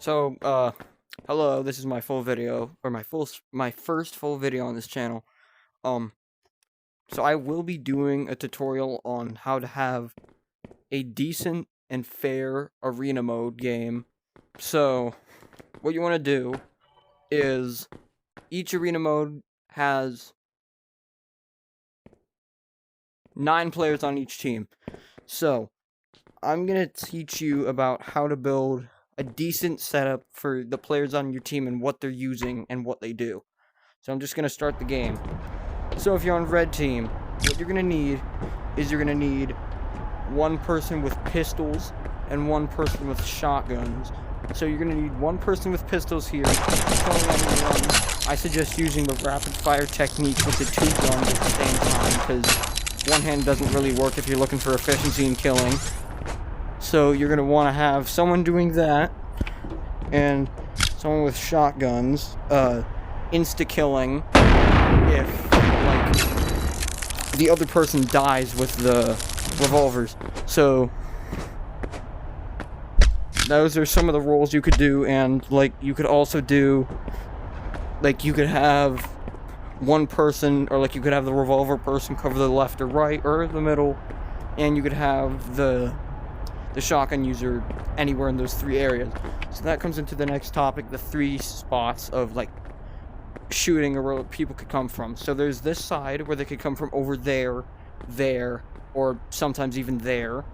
Hello, this is my full video, or my first full video on this channel. Um, so I will be doing a tutorial on how to have a decent and fair arena mode game. So, what you want to do is, each arena mode has 9 players on each team. So, I'm gonna teach you about how to build a decent setup for the players on your team and what they're using and what they do. So I'm just gonna start the game. So if you're on red team, what you're gonna need is you're gonna need one person with pistols and one person with shotguns. So you're gonna need one person with pistols here. I suggest using the rapid fire technique with the 2 guns at the same time, because one hand doesn't really work if you're looking for efficiency in killing. So you're gonna want to have someone doing that, and someone with shotguns, insta-killing if, like, the other person dies with the revolvers. So those are some of the roles you could do, and, like, you could also do, like, you could have one person, or, like, you could have the revolver person cover the left or right, or the middle, and you could have the shotgun user anywhere in those 3 areas. So that comes into the next topic, the 3 spots of, like, shooting or where people could come from. So there's this side where they could come from over there, or sometimes even there.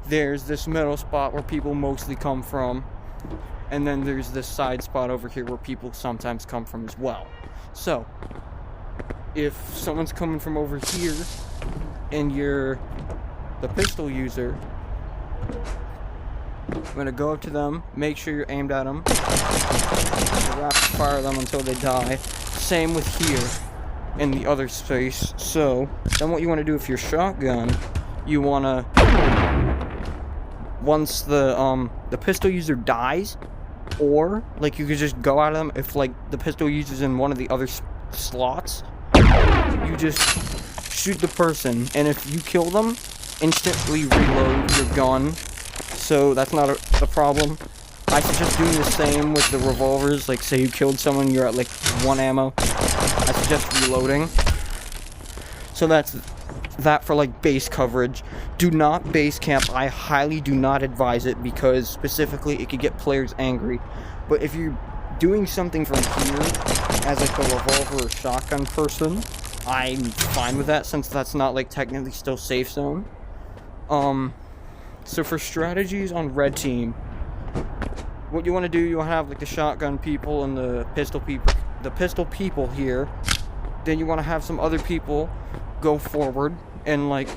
There's this middle spot where people mostly come from, and then there's this side spot over here where people sometimes come from as well. So if someone's coming from over here and you're the pistol user, I'm gonna go up to them, make sure you're aimed at them, rapid fire them until they die. Same with here in the other space. So then what you want to do if you're shotgun, you want to, once the pistol user dies, or, like, you could just go at them if, like, the pistol user's in one of the other slots, you just shoot the person, and if you kill them, instantly reload your gun, so that's not a problem. I suggest doing the same with the revolvers. Like, say you killed someone, you're at, like, 1 ammo, I suggest reloading. So that's that for, like, base coverage. Do not base camp. I highly do not advise it, because specifically it could get players angry. But if you're doing something from here as, like, a revolver or shotgun person, I'm fine with that, since that's not, like, technically still safe zone. So for strategies on red team, what you want to do, you want to have, like, the shotgun people and the pistol people here. Then you want to have some other people go forward, and, like,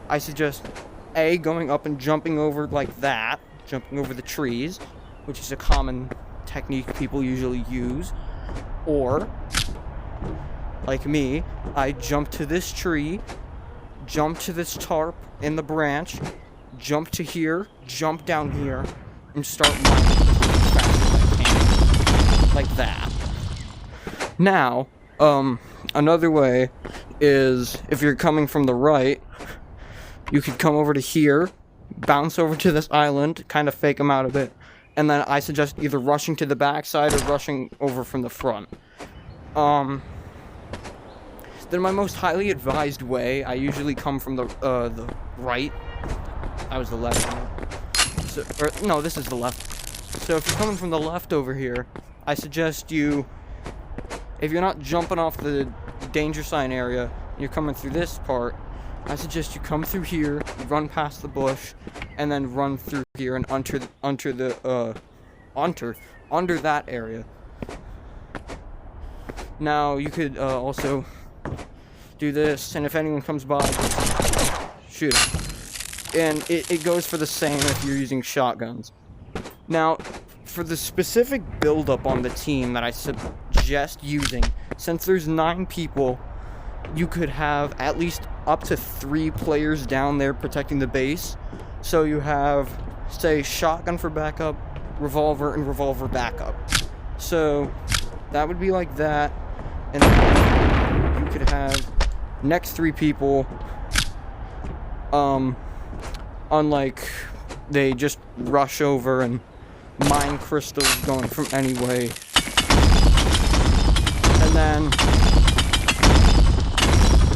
I suggest going up and jumping over like that, jumping over the trees, which is a common technique people usually use. Or, like me, I jump to this tree, jump to this tarp in the branch, jump to here, jump down here, and start running as fast as I can. Like that. Now, another way is, if you're coming from the right, you could come over to here, bounce over to this island, kind of fake them out a bit, and then I suggest either rushing to the backside or rushing over from the front. Then my most highly advised way, I usually come from the right. That was the left. So, no, this is the left. So if you're coming from the left over here, I suggest you, if you're not jumping off the danger sign area, you're coming through this part, I suggest you come through here, run past the bush, and then run through here and under that area. Now you could also do this, and if anyone comes by, shoot them. And it goes for the same if you're using shotguns. Now, for the specific build-up on the team that I suggest using, since there's 9 people, you could have at least up to 3 players down there protecting the base. So you have, say, shotgun for backup, revolver, and revolver backup. So that would be like that. And then you could have next 3 people, unlike they just rush over and mine crystals going from anyway. And then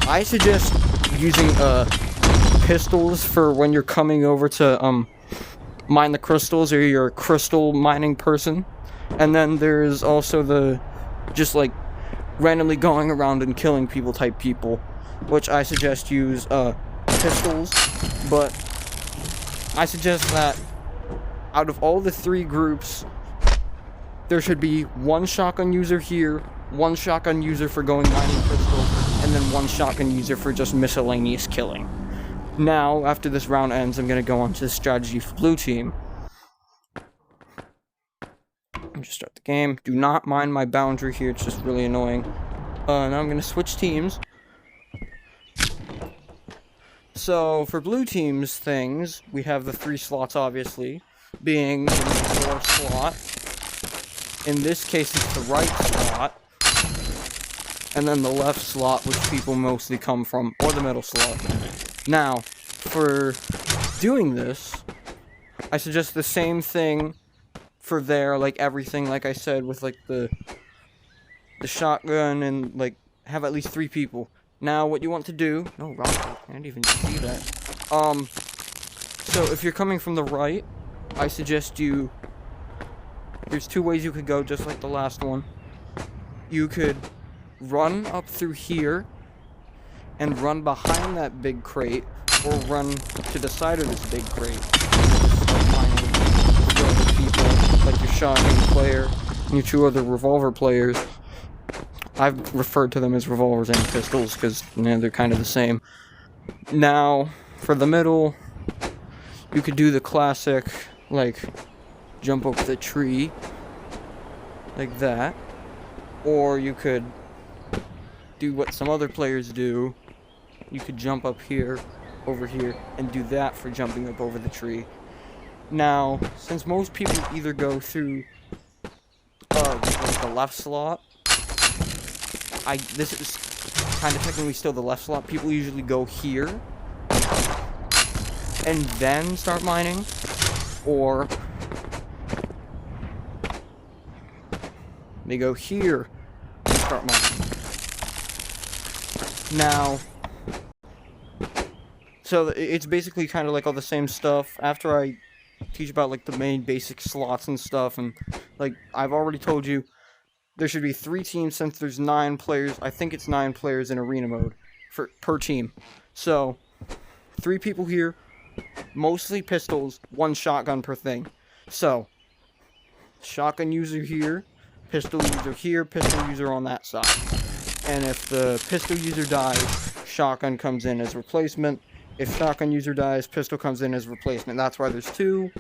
I suggest using pistols for when you're coming over to mine the crystals, or you're a crystal mining person. And then there's also the just like randomly going around and killing people type people, which I suggest use pistols. But I suggest that out of all the three groups, there should be one shotgun user here, one shotgun user for going mining crystals, and then one shotgun user for just miscellaneous killing. Now, after this round ends, I'm going to go on to the strategy for blue team. Just start the game. Do not mind my boundary here, it's just really annoying. Now I'm going to switch teams. So, for blue team's things, we have the 3 slots, obviously, being the floor slot. In this case, it's the right slot. And then the left slot, which people mostly come from, or the middle slot. Now, for doing this, I suggest the same thing for there, like everything, like I said, with like the shotgun, and like have at least 3 people. Now, what you want to do... No, rocket. I didn't even see that. So if you're coming from the right, I suggest you... There's 2 ways you could go, just like the last one. You could run up through here, and run behind that big crate, or run to the side of this big crate. And just start mining the other people, like your shotgun player, and your 2 other revolver players. I've referred to them as revolvers and pistols, because they're kind of the same. Now, for the middle, you could do the classic, like, jump up the tree, like that. Or you could do what some other players do. You could jump up here, over here, and do that for jumping up over the tree. Now, since most people either go through, like the left slot, this is kind of technically still the left slot. People usually go here and then start mining, or they go here and start mining. Now, so it's basically kind of like all the same stuff. After I teach about like the main basic slots and stuff, and like I've already told you, there should be 3 teams since there's 9 players. I think it's 9 players in arena mode per team. So, 3 people here, mostly pistols, 1 shotgun per thing. So, shotgun user here, pistol user here, pistol user on that side. And if the pistol user dies, shotgun comes in as replacement. If shotgun user dies, pistol comes in as replacement. That's why there's 2.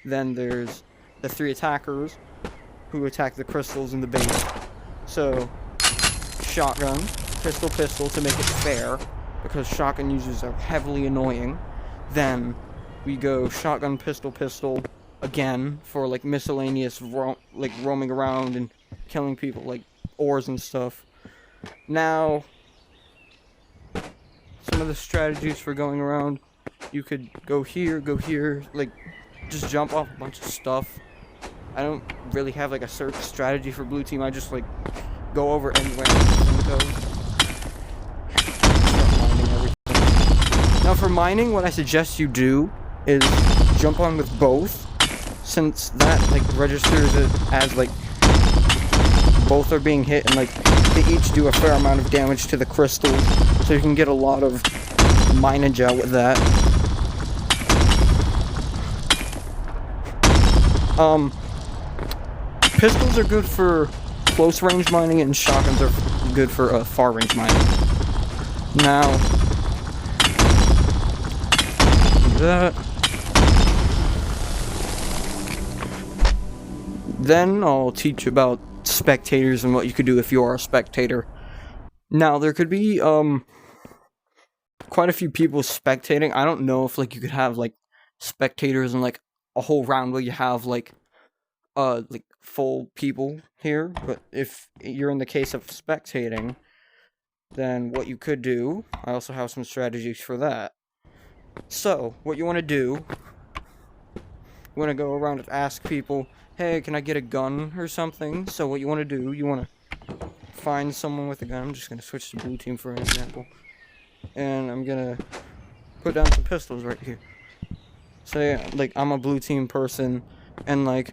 Then there's the 3 attackers, who attack the crystals in the base. So, shotgun, pistol, pistol to make it fair, because shotgun users are heavily annoying. Then we go shotgun, pistol, pistol again for like miscellaneous roaming around and killing people, like ores and stuff. Now, some of the strategies for going around, you could go here, like just jump off a bunch of stuff. I don't really have like a certain strategy for blue team. I just like go over anywhere and go. Now for mining, what I suggest you do is jump on with both, since that like registers it as like both are being hit, and like they each do a fair amount of damage to the crystals, so you can get a lot of mineage out with that. Pistols are good for close range mining, and shotguns are good for far range mining. Now, that. Then I'll teach about spectators and what you could do if you are a spectator. Now, there could be quite a few people spectating. I don't know if like you could have like spectators in like a whole round where you have like full people here, but if you're in the case of spectating, then what you could do, I also have some strategies for that. So, what you want to do You want to go around and ask people, hey, can I get a gun or something? So what you want to do, you want to find someone with a gun. I'm just going to switch to blue team for an example. And I'm going to put down some pistols right here. Say, like, I'm a blue team person, and like,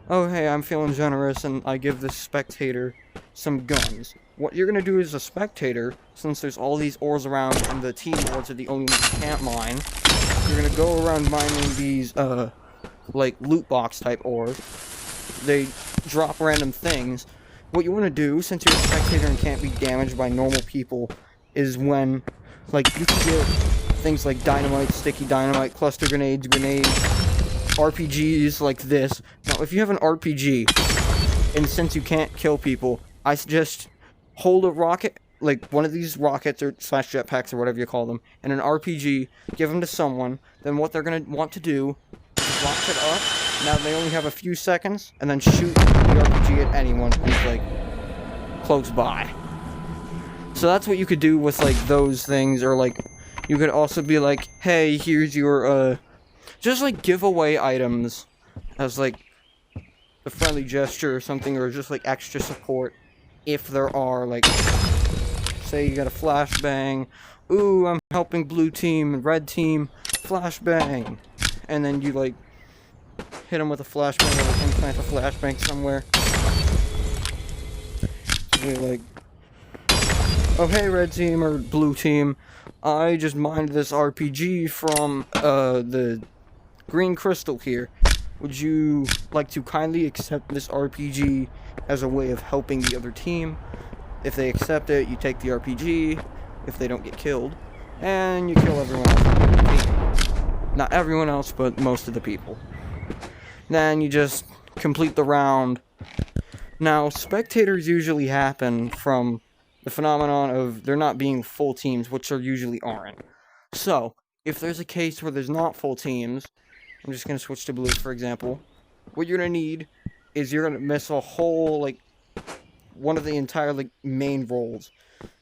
oh hey, I'm feeling generous, and I give this spectator some guns. What you're gonna do as a spectator, since there's all these ores around, and the team ores are the only ones you can't mine, you're gonna go around mining these, like, loot box type ores. They drop random things. What you want to do, since you're a spectator and can't be damaged by normal people, is when, like, you can get things like dynamite, sticky dynamite, cluster grenades, RPGs like this. Now, if you have an RPG, and since you can't kill people, I suggest hold a rocket, like one of these rockets or slash jetpacks or whatever you call them, and an RPG, give them to someone, then what they're going to want to do is launch it up. Now they only have a few seconds, and then shoot the RPG at anyone who's, like, close by. So that's what you could do with, like, those things, or, like, you could also be like, hey, here's your, just, like, giveaway items as, like, a friendly gesture or something, or just, like, extra support if there are, like, say you got a flashbang, ooh, I'm helping blue team and red team, flashbang, and then you, like, hit them with a flashbang, or, like, implant a flashbang somewhere. So you're like, oh hey, red team or blue team, I just mined this RPG from, the green crystal here. Would you like to kindly accept this RPG as a way of helping the other team? If they accept it, you take the RPG, if they don't get killed, and you kill everyone else. Not everyone else, but most of the people. Then you just complete the round. Now, spectators usually happen from the phenomenon of there not being full teams, which there usually aren't. So, if there's a case where there's not full teams, I'm just going to switch to blue, for example, what you're going to need is you're going to miss a whole, like, one of the entire, like, main roles.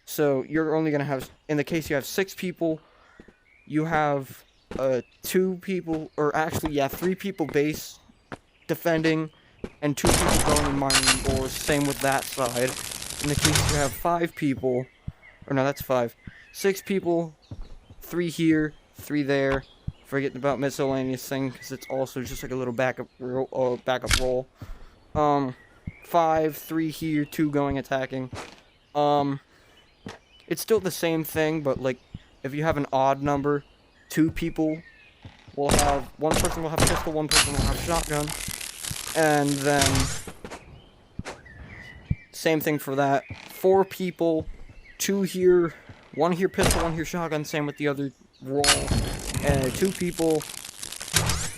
So, you're only going to have, in the case you have 6 people, you have, 2 people, or actually, yeah, 3 people base defending, and 2 people going and mining, or same with that side. In the case you have 5 people, or no, that's 5, 6 people, 3 here, 3 there, forgetting about miscellaneous thing, because it's also just like a little backup roll, 5, 3 here, 2 going attacking, it's still the same thing, but, like, if you have an odd number, 2 people will have, 1 person will have pistol, 1 person will have shotgun, and then same thing for that. 4 people, 2 here, 1 here pistol, 1 here shotgun, same with the other roll. And 2 people,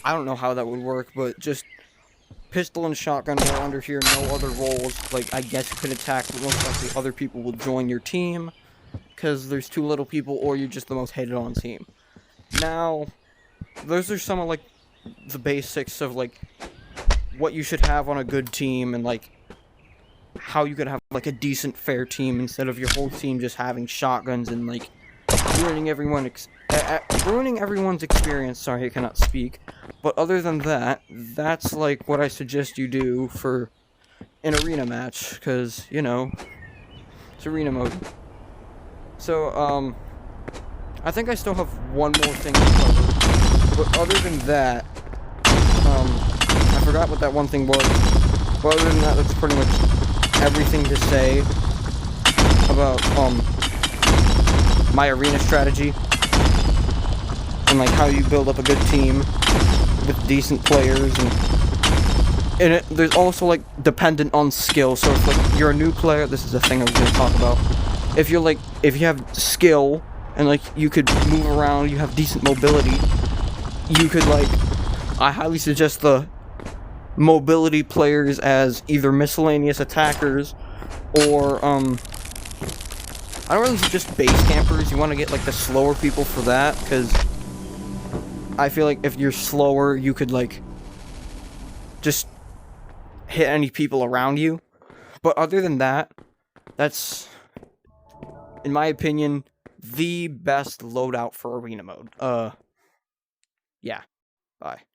I don't know how that would work, but just pistol and shotgun roll under here, no other rolls. Like, I guess you could attack, but most likely other people will join your team, because there's too little people, or you're just the most hated on team. Now, those are some of, like, the basics of, like, what you should have on a good team, and, like, how you could have, like, a decent, fair team instead of your whole team just having shotguns and, like, ruining everyone's experience. Sorry, I cannot speak. But other than that, that's, like, what I suggest you do for an arena match, because, you know, it's arena mode. So, I think I still have one more thing to cover. But other than that, I forgot what that one thing was. But other than that, that's pretty much everything to say about, my arena strategy. And, like, how you build up a good team with decent players. And there's also, like, dependent on skill. So if, like, you're a new player, this is a thing I was going to talk about. If you have skill, and, like, you could move around, you have decent mobility, you could, like, I highly suggest the mobility players as either miscellaneous attackers, or, I don't really suggest base campers. You want to get, like, the slower people for that, because I feel like if you're slower, you could, like, just hit any people around you. But other than that, that's, in my opinion, the best loadout for arena mode. Yeah. Bye.